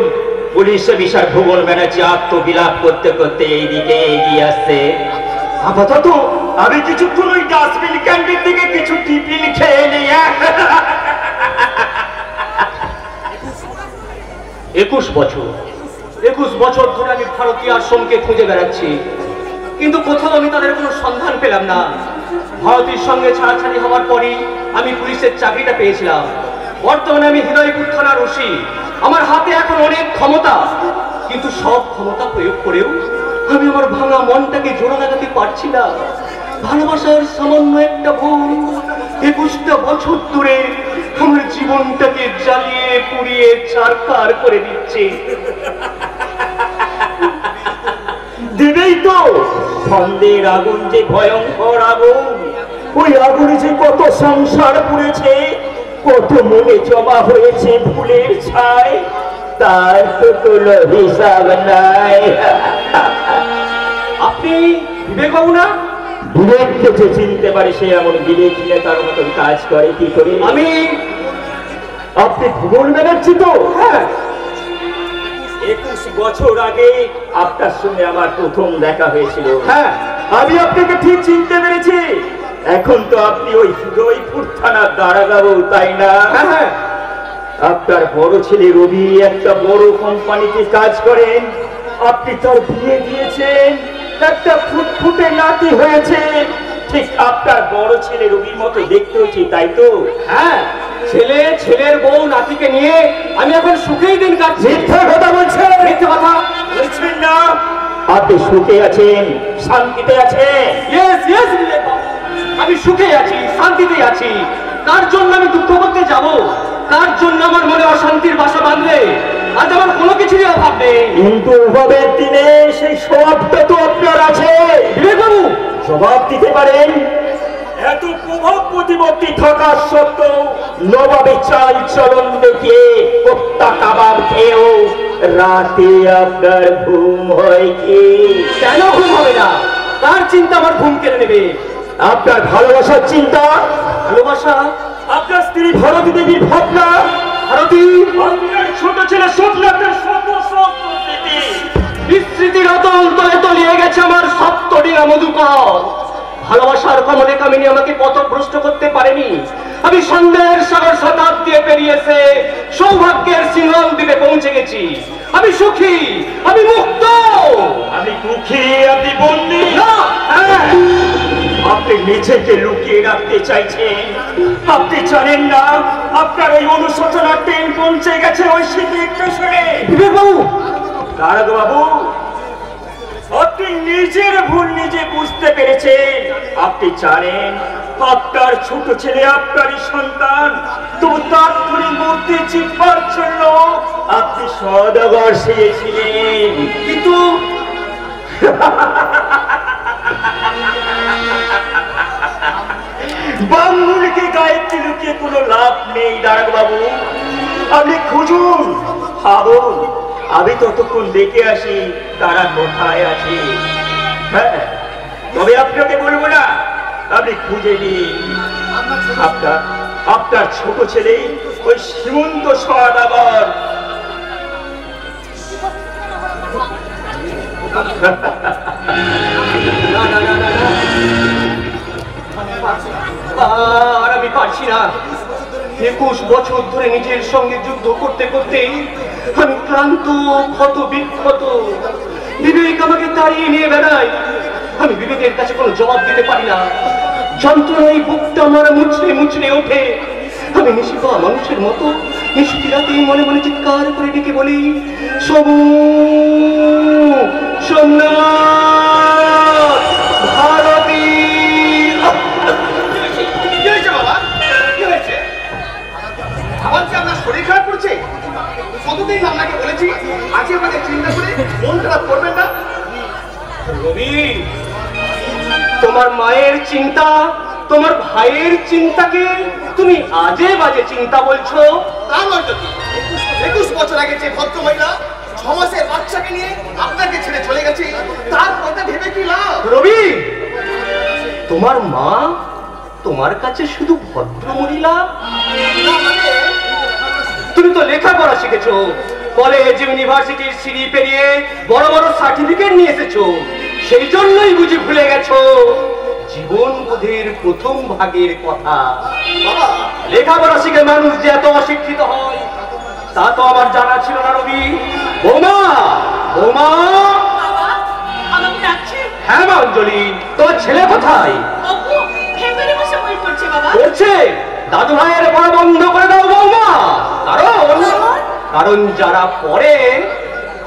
Speaker 2: পুলিশ অফিসার ভুবন ব্যানার্জি আত্মবিলাপ করতে করতে এইদিকে এগিয়ে আসছে। আপাতত আমি কিছুক্ষণ ওই ডাস্টবিন ক্যান্টিন থেকে কিছু টিফিন খেয়ে নিই।
Speaker 1: 21 বছর ধরে আমি ভারতীয় আশ্রমকে খুঁজে বেড়াচ্ছি, কিন্তু কোথাও আমি তাদের কোনো সন্ধান পেলাম না। ভারতীর সঙ্গে ছাড়াছাড়ি হওয়ার পরই আমি পুলিশের চাকরিটা পেয়েছিলাম। বর্তমানে আমি হৃদয়পুর থানার ওসি। আমার হাতে এখন অনেক ক্ষমতা, কিন্তু সব ক্ষমতা প্রয়োগ করেও আমি আমার ভাঙা মনটাকে জোড়া লাগাতে পারছি না। ভালোবাসার সামান্য একটা ভুল 21টা বছর ধরে আমার জীবনটাকে জ্বালিয়ে পুড়িয়ে ছারখার করে দিচ্ছে।
Speaker 2: দিবেই তো, ছন্দের আগুন যে ভয়ঙ্কর আগুন, ওই আগুনে যে কত সংসার পুড়েছে, কত মনে জমা হয়েছে ফুলের ছায়, তার তো কোনো হিসাব নাই।
Speaker 1: আপনি বিবেকবাবু না?
Speaker 2: বিবেককে যে চিনতে পারে সে এমন বিবেকহীনে তার মতন কাজ করে কি করে?
Speaker 1: আমি।
Speaker 2: আপনি ভুবন ব্যানার্জি তো?
Speaker 1: হ্যাঁ।
Speaker 2: 21 বছর আগে আপনার সঙ্গে আমার প্রথম দেখা হয়েছিল।
Speaker 1: হ্যাঁ,
Speaker 2: আমি আপনাকে ঠিক চিনতে পেরেছি। এখন তো আপনি ওই হৃদয়পুর থানার দারোগাবু, তাই না?
Speaker 1: হ্যাঁ।
Speaker 2: আপনার বড় ছেলে রবি একটা বড় কোম্পানিতে কাজ করেন। আপনি তার বিয়ে দিয়েছেন, একটা ফুটফুটে নাতি হয়েছে। ঠিক আপনার বড় ছেলে রবির মতো দেখতে হচ্ছে, তাই তো?
Speaker 1: হ্যাঁ, ছেলের বউ নাতিকে নিয়ে আমি এখন সুখেই দিন কাটছি।
Speaker 2: মিথ্যা কথা বলছেন।
Speaker 1: মিথ্যে কথা
Speaker 2: বলছেন না? আপনি সুখে আছেন, শান্তিতে আছেন।
Speaker 1: ইয়েস ইয়েস বিবেকবাবু, আমি সুখে আছি, শান্তিতে আছি। কার জন্য আমি দুঃখ করতে যাব? কার জন্য আমার মনে অশান্তির বাসা বাঁধবে? আজ আমার কোনো কিছুরই অভাব নেই।
Speaker 2: কিন্তু অভাবের দিনে সেই স্বভাবটা তো আপনার আছে।
Speaker 1: বিবেকবাবু,
Speaker 2: জবাব দিতে পারেন? এত প্রভাব প্রতিপত্তি থাকা সত্ত্বেও নবাবে চাল চলন দেখে কোপ্তা কাবাব খেয়েও রাতে আপনার ঘুম হয় কি?
Speaker 1: কেন ঘুম হবে না? কার চিন্তা আমার ঘুম কেড়ে নেবে?
Speaker 2: আপনার ভালোবাসার চিন্তা,
Speaker 1: ভালোবাসা,
Speaker 2: আপনার স্ত্রী ভারতী দেবীর ভাবনা,
Speaker 1: ভারতী,
Speaker 2: আপনার ছোট ছেলে সত্যনাথের শত শত স্মৃতি।
Speaker 1: বিস্মৃতির অতল তলে তলিয়ে গেছে আমার সপ্তডিঙা মধুকর। ভালোবাসার কমলে কামিনী আমাকে পথভ্রষ্ট করতে পারেনি। আমি সন্দেহের সাগর শতাব্দী পেরিয়েছে সৌভাগ্যের সিংহল দ্বীপে পৌঁছে গেছি। আমি সুখী, আমি মুক্ত।
Speaker 2: আমি দুঃখী, আপনি বন্দি।
Speaker 1: না, হ্যাঁ,
Speaker 2: আপনি নিজেকে লুকিয়ে রাখতে চাইছেন। আপনি জানেন না আপনার এই অনুশোচনার ট্রেন পৌঁছে গেছে ওই স্মৃতি স্টেশনে।
Speaker 1: বিবেকবাবু,
Speaker 2: দারোগাবু, আপনি নিজের ভুল নিজে বুঝতে পেরেছেন। আপনি জানেন আপনার ছোট ছেলে আপনারই সন্তান, তো তার ধরে মূর্তি চিপবার জন্য আপনি সদাগর সেয়েছিলেন।
Speaker 1: কিন্তু
Speaker 2: বাঙুলকে গায়েত্রী লুকিয়ে কোনো লাভ নেই দারোগাবু। আপনি খুঁজুন, ভাবুন, আমি ততক্ষণ দেখে আসি তারা কোথায় আছে। হ্যাঁ, তবে আপনাকে বলবো না, আপনি খুঁজে নিন। আপনার ছোট ছেলে ওই সীমন্ত সদাগর।
Speaker 1: আর আমি পারছি না। 21 বছর ধরে নিজের সঙ্গে যুদ্ধ করতে করতে আমি ক্লান্ত, ক্ষত বিক্ষত। বিবেক আমাকে তাড়িয়ে নিয়ে বেড়ায়। আমি বিবেকের কাছে কোনো জবাব দিতে পারি না। যন্ত্রণায় বুকটা আমার মুচড়ে মুচড়ে ওঠে। আমি নিশিপা মানুষের মতো নিষ্ঠি রাতে মনে মনে চিৎকার করে ডেকে বলি, সমু, সোমনাথ, ভারতী।
Speaker 7: কি হয়েছে বাবা? কি হয়েছে? আবার কি আপনার শরীর খারাপ করছে? কতদিন আপনাকে বলেছি আজকে আমাকে চিন্তা করে মন খারাপ করবেন না।
Speaker 1: রবি, তোমার মায়ের চিন্তা, তোমার ভাইয়ের চিন্তাকে তুমি আজে বাজে চিন্তা বলছো?
Speaker 7: তা নয় তো কি? 21 বছর আগে যে ভদ্র মহিলা 6 মাসের বাচ্চাকে নিয়ে আপনাকে ছেড়ে চলে গেছে, তার কথা ভেবে কি লাভ?
Speaker 1: রবি, তোমার মা তোমার কাছে শুধু ভদ্র মহিলা?
Speaker 7: না মানে
Speaker 1: তুমি তো লেখাপড়া শিখেছো, কলেজ ইউনিভার্সিটির সিঁড়ি পেরিয়ে বড় বড় সার্টিফিকেট নিয়ে এসেছো। সেই জন্যই বুঝি ভুলে গেছো জীবন বোধের প্রথম ভাগের কথা।
Speaker 7: বাবা,
Speaker 1: লেখাপড়া শিখে মানুষ যে এত অশিক্ষিত হয় তা তো আমার জানা ছিল না। রবি, বৌমা, বৌমা।
Speaker 3: বাবা, আমাকে ডাকছেন?
Speaker 1: হ্যাঁ মা অঞ্জলি, তোমার ছেলে কোথায়?
Speaker 3: অপু, ভেতরে বসে বই পড়ছে বাবা।
Speaker 1: করছে? দাদু ভাইয়ের পড়া বন্ধ করে দাও বৌমা। কারণ যারা পড়ে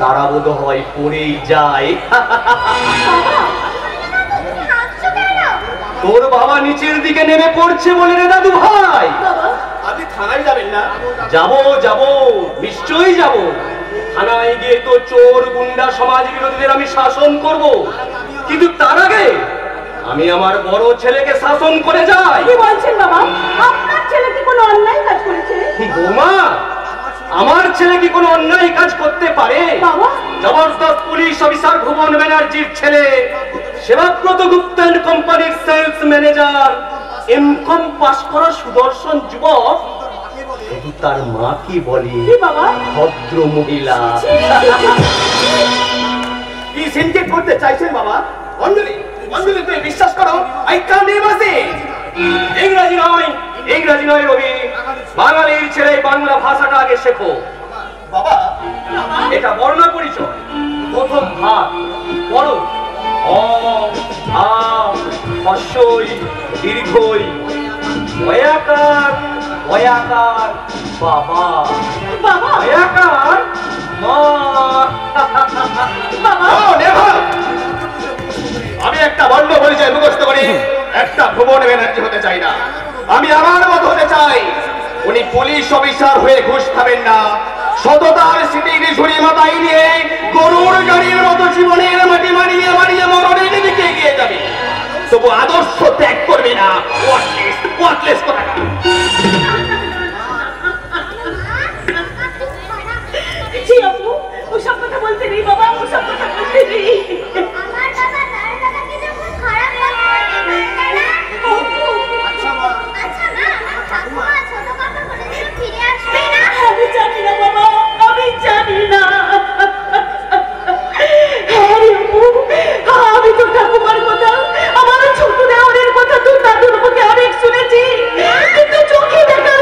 Speaker 1: তারা বোধ হয় পড়েই যায়। তোর বাবা নিচের দিকে নেমে পড়ছে বলে রে দাদু ভাই।
Speaker 4: আপনি থানায় যাবেন না?
Speaker 1: যাব নিশ্চয়ই যাব। থানায় গিয়ে তো চোর গুন্ডা সমাজ বিরোধীদের আমি শাসন করব, কিন্তু তার আগে আমি আমার বড় ছেলেকে শাসন করে যাই।
Speaker 3: কি বলছেন বাবা? আপনার ছেলে কি কোনো অন্যায় কাজ করেছে?
Speaker 1: বৌমা, আমার ছেলে কি কোনো অন্যায় কাজ করতে পারে?
Speaker 3: বাবা,
Speaker 1: জবরদস্ত পুলিশ অফিসার ভুবন ব্যানার্জির ছেলে সেবাব্রত গুপ্তা এন্ড কোম্পানির সেলস ম্যানেজার, এমকম পাস করা সুদর্শন যুবক, শুধু তার মা কি বলে ভদ্র মহিলা।
Speaker 4: কি সিনকেট করতে চাইছেন বাবা? অঞ্জলি, অঞ্জলি তুই বিশ্বাস করো, আই কান্ট এভার সে।
Speaker 1: ইংরাজি নয় রবি, বাঙালির ছেলে বাংলা ভাষাটা আগে শেখো।
Speaker 4: বাবা,
Speaker 1: এটা বর্ণ পরিচয়। প্রথম ভাগ পড়ো। অ আ হস্যই দীর্ঘই বয়াকার বয়াকার বাবা
Speaker 3: বাবা,
Speaker 1: বয়াকার মা।
Speaker 3: বাবা,
Speaker 4: আমি একটা বর্ণ পরিচয় মুখস্থ করি একটা ভুবন ব্যানার্জি হতে চাই না। আমি আমার মতো হতে চাই। উনি পুলিশ অফিসার হয়ে ঘুষ খাবেন না, সততার স্মৃতি ঝুড়ি মাথায় নিয়ে গরুর গাড়ির মতো জীবনের মাটি মারিয়ে মারিয়ে মরণের দিকে এগিয়ে যাবে, তবু আদর্শ ত্যাগ করবে না। ওয়ার্কলেস কথা।
Speaker 3: জি আপু, ওসব কথা বলতে নেই বাবা, ওসব কথা বলতে নেই।
Speaker 8: আমার বাবা তার বাবাকে যখন খারাপ বলে না। আচ্ছা মা, আমার ঠাকুমা ছোট কাকা বলেছিল ফিরে আসবে না।
Speaker 3: আমি জানি না বাবা, আমি জানি না। আমি তো ঠাকুমার কথা, আমার ছোট দেওয়ারের কথা তো দাদুর মুখে অনেক শুনেছি, কিন্তু চোখে দেখা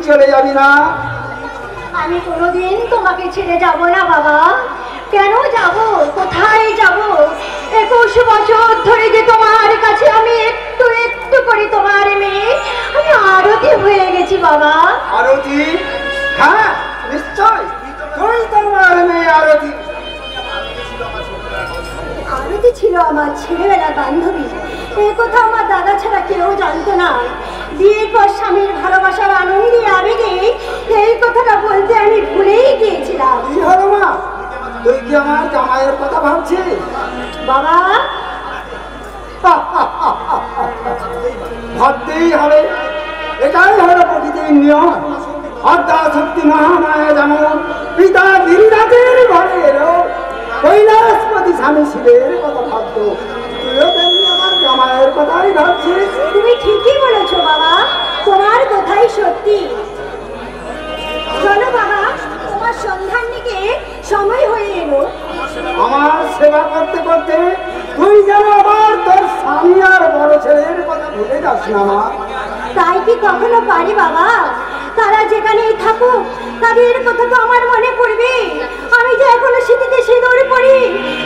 Speaker 6: চলে যাবি না?
Speaker 3: আমি কোনোদিন তোমাকে ছেড়ে যাব না বাবা। কেন যাব? কোথায় যাব? 21 বছর ধরে যে তোমার কাছে আমি একটু একটু করে তোমার মেয়ে, আমি আরতি হয়ে গেছি বাবা।
Speaker 6: আরতি? হ্যাঁ নিশ্চয়, তুই তোমার মেয়ে আরতি।
Speaker 3: আরতি ছিল আমার ছেলেবেলার বান্ধবী। এই কথা আমার দাদা ছাড়া কেউ জানতো না। বিয়ের পর স্বামীর ভালোবাসার আনন্দে আবেগে এই কথাটা বলতে আমি ভুলেই গিয়েছিলাম।
Speaker 6: কি হলো মা, তুই কি আমার জামাইয়ের কথা ভাবছিস?
Speaker 3: বাবা
Speaker 6: ভাবতেই হবে, এটাই হলো প্রকৃতির নিয়ম। আদ্যা শক্তি মহামায়া যেমন পিতা গিরিরাজের ঘরে এলো, কৈলাসপতি স্বামী শিবের কথা ভাবতো, তুইও তেমনি আমার জামাইয়ের কথাই ভাবছিস।
Speaker 3: তুমি ঠিকই বলেছো বাবা, তোমার কথাই সত্যি। চলো বাবা, তোমার সন্ধান দিকে সময় হয়ে এলো।
Speaker 6: আমার সেবা করতে করতে তুই যেন আবার তোর স্বামী আর বড় ছেলের কথা ভুলে যাস না মা।
Speaker 3: তাই কি কখনো পারি বাবা? তারা যেখানেই থাকুক তাদের কথা তো আমার মনে পড়বে। আমি যে এখনো শীতিতে সিঁদুর পরি,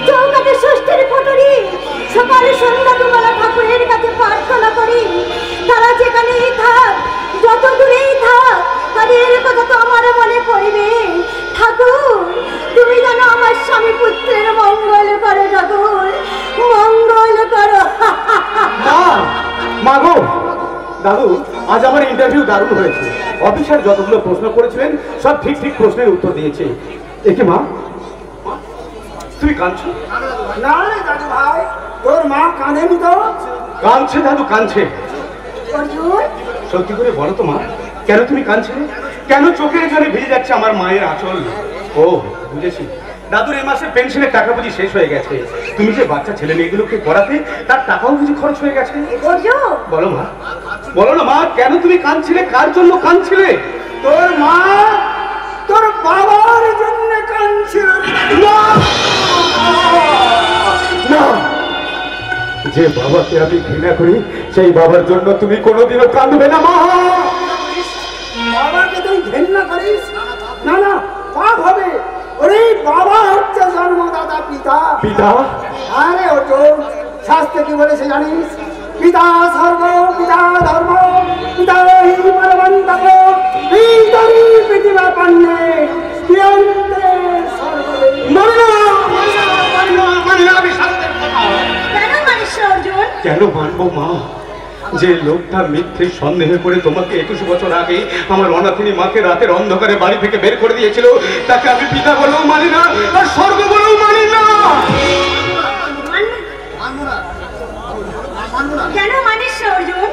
Speaker 3: চৌকাতে ষষ্ঠীর ফটরি, সকালে সন্ধ্যা দুবেলা ঠাকুরের কাছে প্রার্থনা করি। তারা যেখানেই থাক, যত দূরেই থাক, তাদের কথা তো আমার মনে পড়বে। ঠাকুর, তুমি জানো আমার স্বামী পুত্রের মঙ্গল করো ঠাকুর, মঙ্গল করো।
Speaker 7: মা গো, দাদু আজ আমার ইন্টারভিউ দারুণ হয়েছে। অফিসার যতগুলো প্রশ্ন করেছিলেন সব ঠিক ঠিক প্রশ্নের উত্তর দিয়েছে। একে মা, তুমি কাঁদছো?
Speaker 6: না রে দাদু ভাই, তোর মা কাঁদেনি তো?
Speaker 7: কাঁদছে দাদু, কাঁদছে।
Speaker 3: অর্জুন,
Speaker 7: সত্যি করে বলো তো মা, কেন তুমি কাঁদছিলে? কেন চোখের জলে ভিজে যাচ্ছে আমার মায়ের আঁচল? ও বুঝেছি, দাদুর এই মাসে পেনশনের টাকা বুঝি শেষ হয়ে গেছে। তুমি যে বাচ্চা ছেলে মেয়েগুলোকে পড়াতে, তার টাকাও বুঝি খরচ হয়ে গেছে।
Speaker 3: অর্জুন,
Speaker 7: বলো মা, বলো না মা, কেন তুমি কাঁদছিলে? কার জন্য কাঁদছিলে?
Speaker 6: তোর মা তোর বাবার জন্য কাঁদছিল।
Speaker 7: না! না! যে বাবাকে আমি ঘৃণা করি সেই বাবার জন্য তুমি কোনোদিনও কাঁদবে না মা।
Speaker 6: বাবাকে তুই ঘৃণা করিস? না না, পাপ হবে। ওরে বাবা হচ্ছে জন্মদাতা পিতা।
Speaker 7: পিতা?
Speaker 6: আরে অর্জুন, শাস্ত্রে কি বলেছে জানিস? পিতা সর্ব পিতা ধর্ম পিতা হি পরমন্তম পিতরি পৃথিবী পন্নে কিয়ন্তে সর্বদে।
Speaker 3: কেন মানিস না অর্জুন?
Speaker 7: কেন মানবো মা? যে লোকটা মিথ্যে সন্দেহ করে তোমাকে 21 বছর আগে আমার অনাথিনী মাকে রাতের অন্ধকারে বাড়ি থেকে বের করে দিয়েছিল, তাকে আমি পিতা বলেও মানি না, আর স্বর্গ বলেও মানি না।
Speaker 3: কেন মানিস না অর্জুন?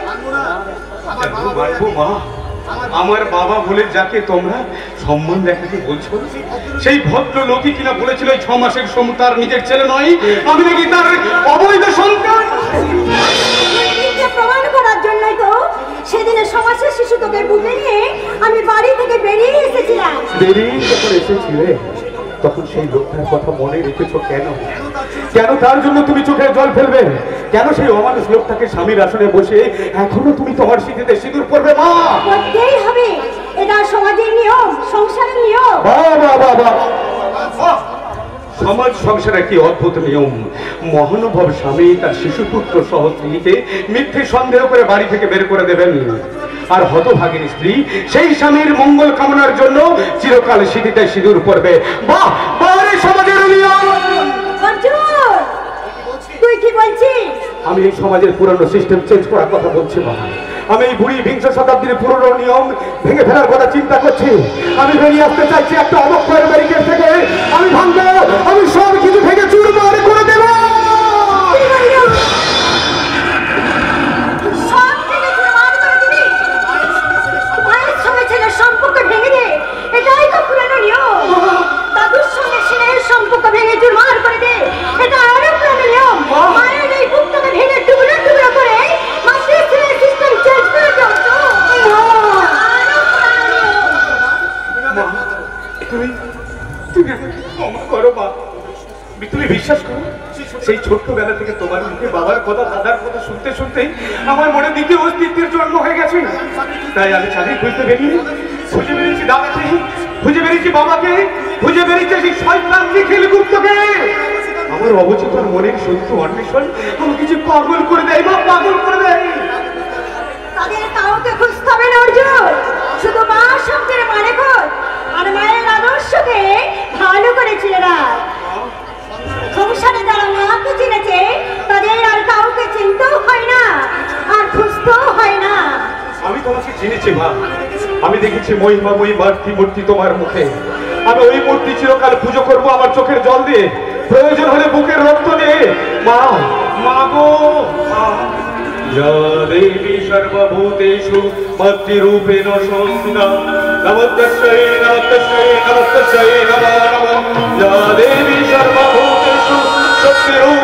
Speaker 7: মানবো মা? আমার বাবা বলে যাকে তোমরা সম্মান দেখাতে বলছো, সেই ভদ্র লোকই কিনা বলেছিল 6 মাসের সোম তার নিজের ছেলে নয়, আমি নাকি তার অবৈধ সন্তান।
Speaker 3: প্রমাণ করার জন্যই তো সেদিনের সমাজের শিশু তোকে বুকে নিয়ে আমি বাড়ি থেকে বেরিয়ে এসেছিলাম।
Speaker 7: বেরিয়ে যখন এসেছিলে তখন সেই লোকটার কথা মনে রেখেছো কেন? কেন তার জন্য তুমি চোখের জল ফেলবে? কেন সেই অমানুষ লোকটাকে স্বামীর আসনে বসে এখনো তুমি তোমার স্মৃতিতে সিঁদুর পড়বে মা?
Speaker 3: করতেই হবে, এটা সমাজের নিয়ম, সংসারের নিয়ম।
Speaker 7: বাবা বাবা, সমাজ সংসারে কি অদ্ভুত নিয়ম। মহানুভব স্বামী তার শিশুপুত্র সহ স্ত্রীকে মিথ্যে সন্দেহ করে বাড়ি থেকে বের করে দেবেন, আর হতভাগিনী স্ত্রী সেই স্বামীর মঙ্গল কামনার জন্য চিরকাল স্মৃতিতে সিঁদুর পড়বে। বাহ, বারে সমাজের নিয়ম।
Speaker 3: অর্জুন, তুই কি বলছিস?
Speaker 7: আমি এই সমাজের পুরনো সিস্টেম চেঞ্জ করার কথা বলছি মা। আমি এই বুড়ি বিংশ শতাব্দীর পুরনো নিয়ম ভেঙে ফেলার কথা চিন্তা করছি। আমি বেরিয়ে আসতে চাইছি একটা অবক্ষয়ের ব্যারিকেড থেকে। আমি ভাঙবো, আমি সব কিছু ভেঙে চুরমার করে দেব।
Speaker 3: সব থেকে চুরমার করে দিবি? মায়ের সঙ্গে ছেলের সম্পর্ক ভেঙে দে, এটাই তো পুরানো নিয়ম। দাদুর সঙ্গে ছেলের সম্পর্ক ভেঙে চুরমার করে দে, এটা আরো পুরানো নিয়ম। মায়ের এই বুকটাকে ভেঙে টুকরো টুকরো করে মাসের ছেলের সিস্টেম চেঞ্জ করে দাও তো। আরো পুরানো নিয়ম।
Speaker 7: তুমি তুমি আমাকে ক্ষমা করো মা। তুমি বিশ্বাস করো, সেই ছোট্টবেলা থেকে তোমার মুখে বাবার কথা দাদার কথা শুনতে শুনতেই আমার মনে দ্বিতীয় অস্তিত্বের জন্ম হয়ে গেছে। তাই আমি চাকরি খুঁজতে বেরিয়ে
Speaker 1: খুঁজে বেরিয়েছি দাদাকে, খুঁজে বেরিয়েছি বাবাকে, খুঁজে বেরিয়েছি সেই শয়তান নিখিল গুপ্তকে। আমার অবচেতন মনের সত্য অন্বেষণ আমাকে যে পাগল করে দেয়, মা পাগল করে দেয়।
Speaker 3: তাদের কাউকে খুঁজতে হবে না অর্জুন, শুধু মা শব্দের মানে খোঁজ আর মায়ের আদর্শকে ভালো করে চিনে রাখ। সংসারে যারা মাকে চিনেছে তাদের আর কাউকে চিনতেও হয় না আর খুঁজতেও হয় না।
Speaker 1: আমি তোমাকে চিনেছি মা, আমি দেখেছি মহিমাময়ী মাতৃ মূর্তি তোমার মুখে। আমি ওই মূর্তি চিরকাল পুজো করব আমার চোখের জল দিয়ে, প্রয়োজন হলে বুকের রক্ত দিয়ে। মা, মা গো মা। या देवी सर्वभूतेषु मत्तिरूपेण संस्थिता नमस्तस्यै नमस्तस्यै नमस्तस्यै नमो नमः। या देवी सर्वभूतेषु शक्तिरूपेण